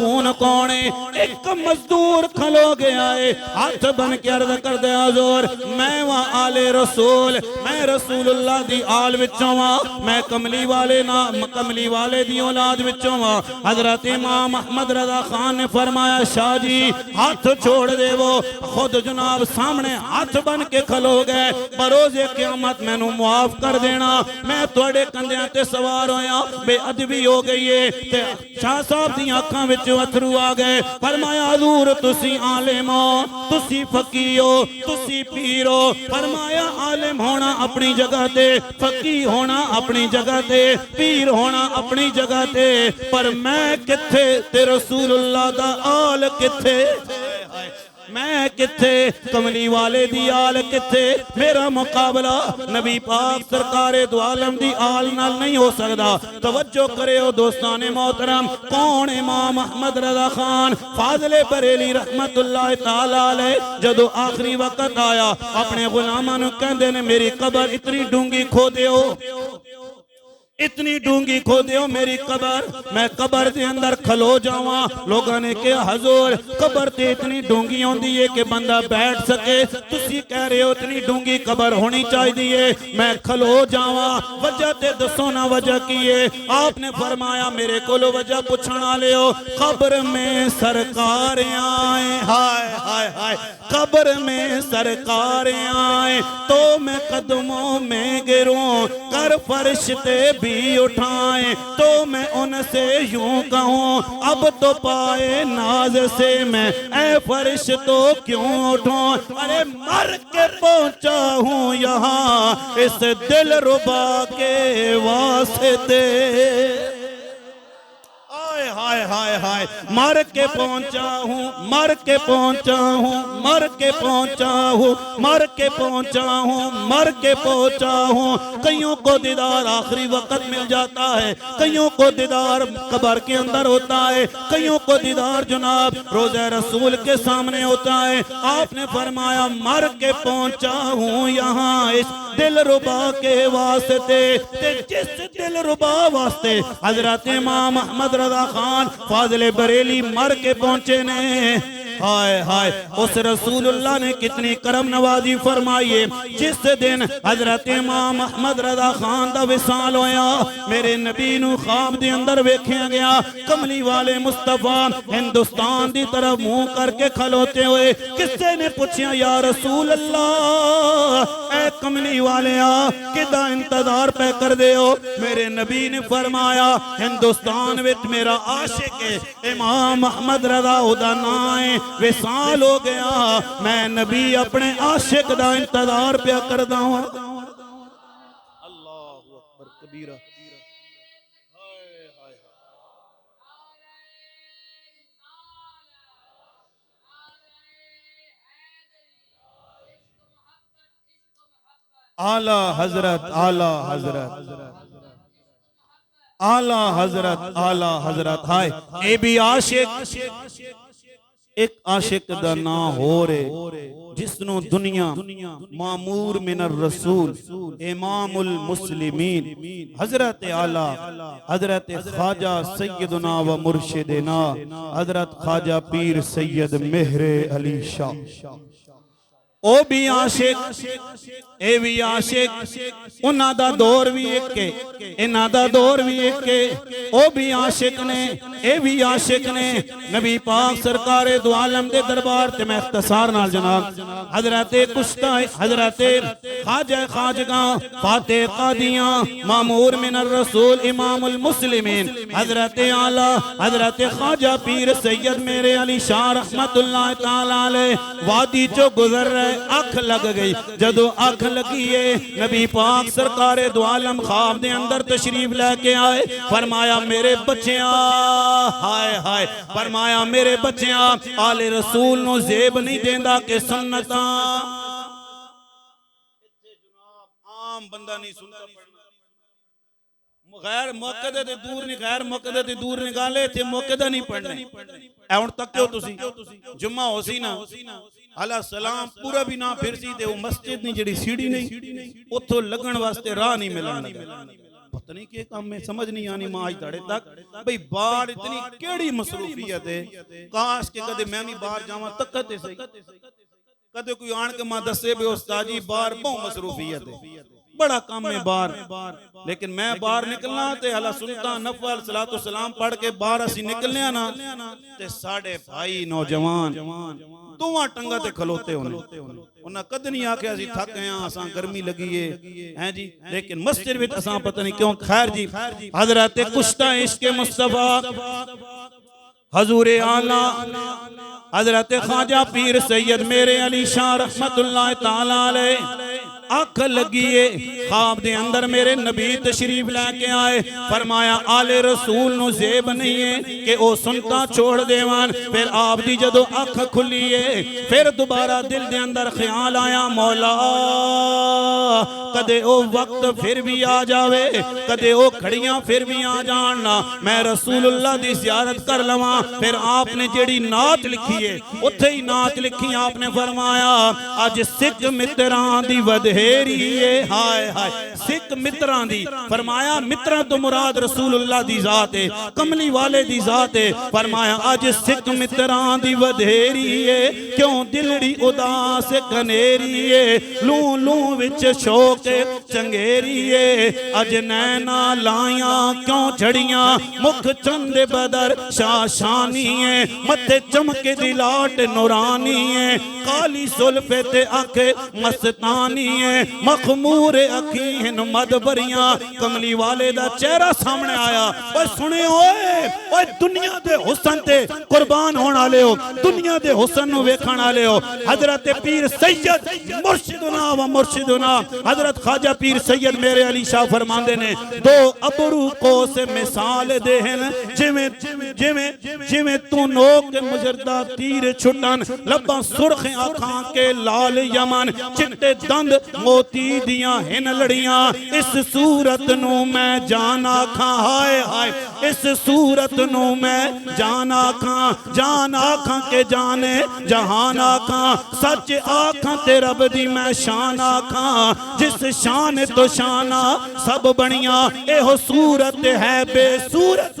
सुकून कौन है। एक मजदूर खलो गया है, हाथ बन के अर्ज कर दे हुजूर मैं वहां आले रसूल, मैं रसूलुल्लाह दी आल विचों वां, मैं कमली वाले ना कमली वाले दी औलाद विचों वां। हजरत इमाम अहमद रजा खान ने फरमाया शाह जी हाथ छोड़ देवो। खुद जनाब सामने हाथ बन के खलो गए, बरोजे क़यामत मैनू मुआफ कर देना, मैं तुहाडे कंधियां ते सवार होया। बेअदबी हो गई है ते शाह साहब दी आंखां विच अथरू आ गए। फरमाया हुजूर तुसी आलिम हो, तुसी फकीह हो, तुसी पीर हो। फरमाया आलिम होना अपनी जगह ते, फकीह होना अपनी जगह ते, पीर होना अपनी जगह ते, पर मैं किथे ते रसूलुल्लाह दा आल किथे, मैं किथे कमली वाले दी आल किथे। मेरा मुकाबला नबी पाक सरकारे दो आलम दी आल नाल नहीं हो सकता। तवज्जो करे हो दोस्ताने मोहतरम, कौन इमाम अहमद रजा खान फाज़िले बरेली रहमतुल्लाह तआला अलैह जदों आखिरी वक्त आया अपने गुलामां नूं कहंदे ने मेरी कबर इतनी डूंगी खोदियो, इतनी डूंगी खोदियो मेरी कबर, मैं कबर के अंदर खलो जावा। लोगों ने कहा हुजूर कबर ते इतनी डूंगी होंदी है कि बंदा बैठ सके, तुसी कह रहे हो इतनी डूंगी कबर होनी चाहिए, मैं खलो जावा, वजह ते दसो ना वजह की है। आपने फरमाया मेरे कोलो वजह पूछण वाले हो, कब्र में सरकार आए, हाय हाय हाय, कब्र में सरकार आए तो मैं कदमों में गिरूं, कर फरिश्ते भी उठाए तो मैं उनसे यूं कहूं अब तो पाए नाज से मैं ऐ फरिश्तो क्यों उठूं। अरे मर के पहुंचा हूं यहाँ इस दिल रुबा के वास्ते, हाय हाय हाय, मर के पहुंचा हूँ, मर के पहुंचा हूँ, मर के पहुंचा हूँ, मर के पहुंचा हूँ, मर के पहुंचा हूँ। कईयों को दीदार आखिरी वक्त मिल जाता है, कईयों को दीदार कब्र के अंदर होता है, कईयों को दीदार जनाब रोज़े रसूल के सामने होता है। आपने फरमाया मर के पहुंचा हूँ यहाँ इस दिल रुबा के वास्ते, जिस दिल रुबा वास्ते हजरत इमाम अहमद रजा खान फाज़िले बरेली मर के पहुंचे ने। हाय हाय, उस रसूलुल्लाह ने कितनी करम नवाजी फरमाई है। जिस दिन हजरत इमाम अहमद रजा खान दा विसाल होया, मेरे नबी नू ख्वाब दे अंदर वेख्या गया, कमली वाले मुस्तफा हिंदुस्तान दी तरफ मुंह करके खलोते हुए। किसी ने पूछा या रसूल अल्लाह ऐ कमली वाले आ किदा इंतजार पे कर दे हो। मेरे नबी ने फरमाया हिंदुस्तान विच मेरा आशिक है इमाम अहमद रजा उदा नाम है, विसाल हो गया, मैं नबी अपने आशिक दा इंतजार पे करदा हूं। अल्लाहु अकबर कबीरा। आला हजरत, आला हजरत, आला हजरत, आला हजरत। हाय ए भी आशिक, एक आशिक दा ना हो रे जिसनों दुनिया मामूर मिनर रसूल इमामुल मुस्लिमीन हजरत आला हजरत ख्वाजा सैयदना व मुर्शिदना हजरत ख्वाजा पीर सैयद मेहरे अली शाह। ओ भी आशिक ए भी आशिक, उन्हां दा दौर भी एक है, इन्हां दा दौर भी एक है। ओ भी आशिक ने ए भी आशिक ने नबी पाक सरकारे दो आलम दे दरबार ते मैं इख्तिसार नाल जनाब हजरत कुश्ता हजरत ख्वाजा खाजगा फातेह कादियां मामूर मिनर रसूल इमामुल मुस्लिमीन हजरत आला हजरत ख्वाजा पीर सैयद मेरे अली शाह रहमतुल्लाह तआला अलैह वादी चो गुजर रहे, अख लग गई। जदों अख लगी है नबी पाक सरकारे दो आलम ख्वाब दे अंदर तशरीफ लेके आए। फरमाया मेरे बच्चियां, हाय हाय, फरमाया मेरे बच्चियां आले रसूल नो जेब नहीं देंदा के सुन्नतां। आम बंदा नहीं सुनता, गैर मौके दे दूर नहीं, गैर मौके दे दूर निकाले थे, मौके दा नहीं पढ़ना। हुण तक क्यों तुसी जुम्मा हो सी ना अला सलाम पूरा भी ना फिर सी ते वो मस्जिद नहीं जड़ी सीढ़ी नहीं उतो लगन वास्ते राह नहीं मिलन लगा। पता नहीं के काम में समझ नहीं आनी मां आज धड़े तक भाई बाहर इतनी केड़ी मसरूफियत है काश के कदे मैं भी बाहर जावां तकते सही कदे कोई आन के मां दसे बे उस्ताद जी बाहर बहुत मसरूफियत है बड़ा काम है बाहर लेकिन मैं बाहर निकलना ते अला सुल्तान नफल सलातो सलाम पढ़ के बाहर असी निकलने ना ते साडे भाई नौजवान दोवां टंगा ते खलोते होने उन्हें कद नहीं आख्या सी थक गए असां गर्मी लगी है जी लेकिन मस्जिद विच असां पता नहीं क्यों खैर जी हजरत कुश्ता इश्क मुस्तफा हजूर आला हजरत ख्वाजा पीर सैयद मेरे अली शाह रहमतुल्लाह ताला अलैह अख लगी ख्वाब दे अंदर मेरे नबी तशरीफ लैके आए फरमाया आले रसूल नु ज़ेब नहीं है कि ओ सुनता छोड़ देवान फिर आप दी जदों अख खुली है फिर दोबारा दिल दे अंदर ख्याल आया मौला कदे ओ वक्त फिर भी आ जावे कदे ओ घड़ियां फिर भी आ जान मैं रसूलुल्लाह दी ज़ियारत कर लवां फिर आपने जेड़ी नात लिखी है उत्थे ही नात लिखी आपने फरमाया अज सिख मित्रां दी वधे हाय हाय सिख मित्रां दी फरमाया मित्रां तो मुराद रसूलुल्लाह दी जात है कमली वाले दी जात है फरमाया आज सिख मित्रां दी वधेरी है क्यों दिलड़ी उदास कनेरी है लू लू विच शौक चंगेरी है अज नैना लाया क्यों झड़ियां मुख चंद बदर शाशानी है मथे चमके दी लाट नूरानी है काली सुल्फे ते अख मस्तानी है मखमूर अखीन मदबरियां कमली वाले दा चेहरा सामने आया ओए सुने ओए दुनिया दे हुस्न ते कुर्बान होने वाले हो दुनिया दे हुस्न नु वेखण वाले हो हजरत पीर सैयद मुर्शिदुना व मुर्शिदुना हजरत ख्वाजा पीर सैयद मेरे अली शाह फरमांदे ने दो अबरू को से मिसाल दे हैं जिवें जिवें जिवें तू नोक मुजरदा तीर छुटन लब्बां सुर्ख आंखां के लाल यमन चिट्टे दंद मोती दियां हिन लड़ियां इस सूरत नू मैं जान आखां हाय हाय इस सूरत नू मैं जान आखां के जाने जहान आखां सच आखां ते रब दी मैं शान आखां जिस शान तो शाना सब बनिया एहो सूरत है बेसूरत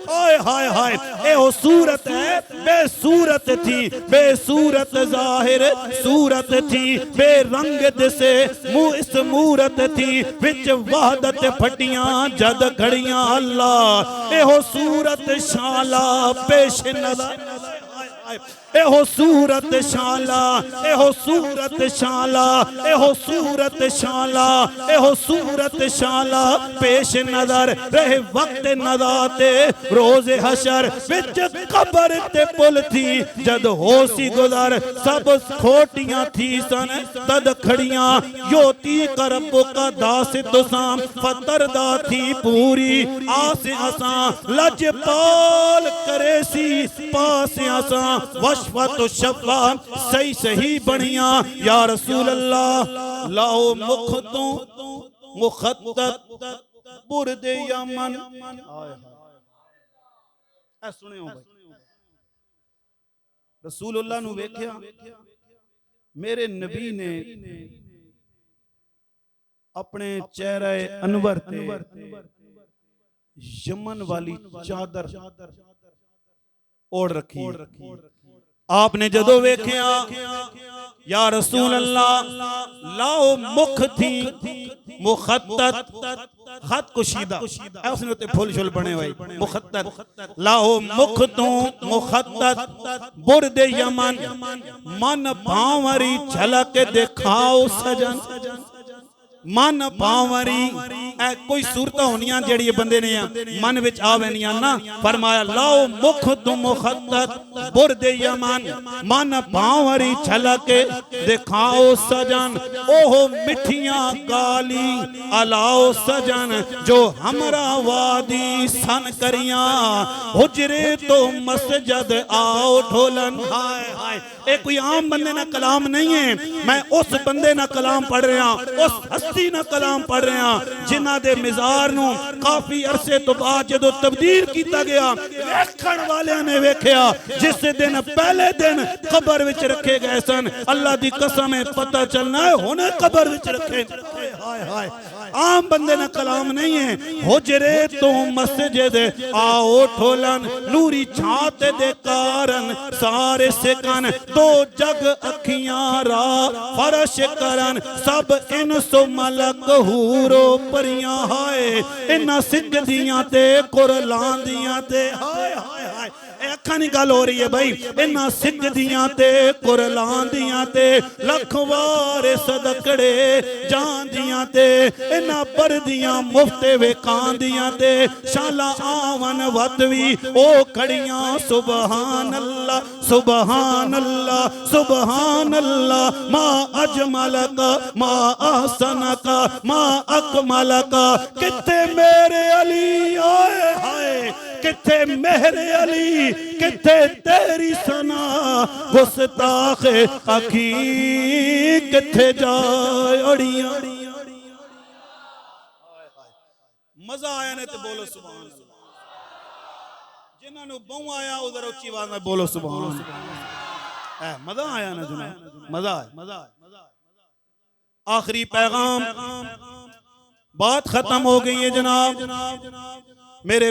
हाय हाय हाय एहो सूरत है बेसूरत थी बेसूरत जाहिर सूरत थी बेरंग दिसे मुँह इस मूरत थी विच वहदत फटियां जद घड़ियां अल्लाह एहो सूरत शाला पेश नजर एहो सूरत शाला एहो सूरत शाला एहो सूरत शाला एहो सूरत शाला पेश नजर रहे वक्त नदाते रोज हशर विच कब्र ते पुल थी जद होसी गुजर सब खोटियां थी सन तद खड़ियां योती करब का दास तुसां फतरदा थी पूरी आस असां लजपाल करे सी पास असां वशफत शफा सही सही बनिया या रसूल अल्लाह लाओ मुख तो मुखत्तत बुरदे यमन ऐ सुने हो भाई रसूलुल्लाह नु वेख्या मेरे नबी ने अपने चेहरे अनवर ते यमन वाली चादर ओढ़ रखी आपने जदों वेख्या या रसूल अल्लाह लाओ मुख थी मुखत्तत खत कुशीदा उसने ते फुल शुल बने हुए मुखत्तत लाओ मुख तो मुखत्तत बुरदे यमन मन भावरी झलक दिखाओ सजन मन पावरी ए कोई सूरत होनियां जेड़ी बंदे ने मन विच आवेनियां ना फरमाया लाओ मुख तु मुखत्तत बुरदे यमन मन पावरी झलक दिखाओ सजन ओहो मिठियां गाली अलाओ सजन जो हमरा वादी सन करियां हुजरे तो मस्जिद आओ ढोलन हाय हाय ए कोई आम बंदे ना कलाम नहीं है मैं उस बंदे ना कलाम पढ़ रहा उस हस्ती ना कलाम पढ़ रहा जिन्हां दे मिजार नू काफी अरसे तो बाद जदों तब्दील किया गया वेखण वालियां ने वेख्या जिस दिन पहले दिन कब्र विच रखे गए सन अल्लाह दी कसम है पता चलना है हुण कब्र विच रखे हाय हाय आम बंदे ना कलाम नहीं है। हुजरे तो मस्जिद आओ ठोलन नूरी छात दे कारण सारे सिकन दो जग अखियां रा फर्श करन सब इनसो मलक हूरो परियां हाय इन्हां सिजदियां ते कुरलां दियां ते हाय हाय हाय अखा नहीं गल हो रही है भाई इन्हां सिजदियां ते कुरलां दियां ते लख वार सदकड़े जांदियां ते इन्हां बरदियां मुफ्ते वेकां दियां ते शाला आवन वतवी ओ खड़ियां सुबहान अल्लाह सुबहान अल्लाह सुबहान अल्लाह मा अजमलक मा अहसनक मा अकमलक किथे मेरे अली आए हाय किथे मेरे अली किथे तेरी सना गुस्ताख अखी किथे जाए अड़ियां मजा आया ने तो बोलो सुभान अल्लाह जिन्होंने बहु आया उधर उच्ची आवाज में बोलो सुभान अल्लाह मजा आया ना जुनायद मजा आया आखिरी पैगाम बात खत्म हो गई है जनाब मेरे